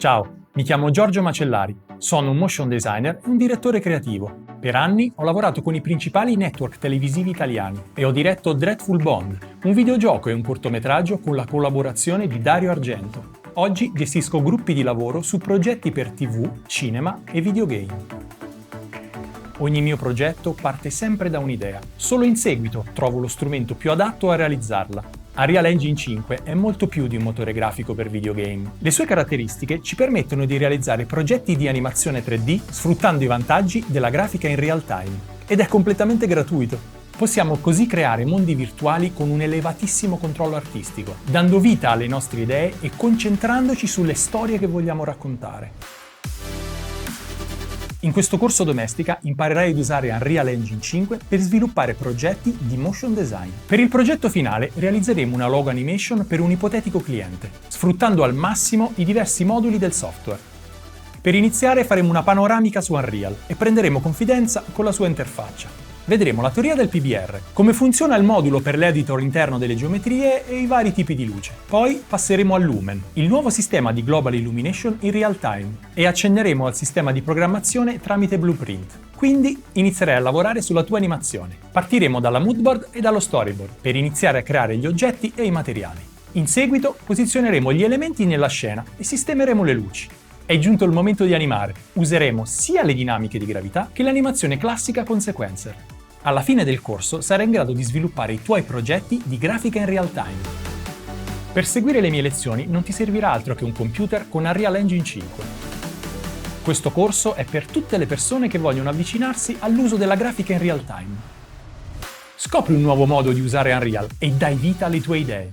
Ciao, mi chiamo Giorgio Macellari, sono un motion designer e un direttore creativo. Per anni ho lavorato con i principali network televisivi italiani e ho diretto Dreadful Bond, un videogioco e un cortometraggio con la collaborazione di Dario Argento. Oggi gestisco gruppi di lavoro su progetti per TV, cinema e videogame. Ogni mio progetto parte sempre da un'idea. Solo in seguito trovo lo strumento più adatto a realizzarla. Unreal Engine 5 è molto più di un motore grafico per videogame. Le sue caratteristiche ci permettono di realizzare progetti di animazione 3D sfruttando i vantaggi della grafica in real time. Ed è completamente gratuito. Possiamo così creare mondi virtuali con un elevatissimo controllo artistico, dando vita alle nostre idee e concentrandoci sulle storie che vogliamo raccontare. In questo corso Domestika imparerai ad usare Unreal Engine 5 per sviluppare progetti di motion design. Per il progetto finale realizzeremo una logo animation per un ipotetico cliente, sfruttando al massimo i diversi moduli del software. Per iniziare faremo una panoramica su Unreal e prenderemo confidenza con la sua interfaccia. Vedremo la teoria del PBR, come funziona il modulo per l'editor interno delle geometrie e i vari tipi di luce. Poi passeremo al Lumen, il nuovo sistema di Global Illumination in real time, e accenneremo al sistema di programmazione tramite Blueprint. Quindi inizierai a lavorare sulla tua animazione. Partiremo dalla moodboard e dallo storyboard, per iniziare a creare gli oggetti e i materiali. In seguito posizioneremo gli elementi nella scena e sistemeremo le luci. È giunto il momento di animare. Useremo sia le dinamiche di gravità che l'animazione classica con sequencer. Alla fine del corso sarai in grado di sviluppare i tuoi progetti di grafica in real time. Per seguire le mie lezioni non ti servirà altro che un computer con Unreal Engine 5. Questo corso è per tutte le persone che vogliono avvicinarsi all'uso della grafica in real time. Scopri un nuovo modo di usare Unreal e dai vita alle tue idee.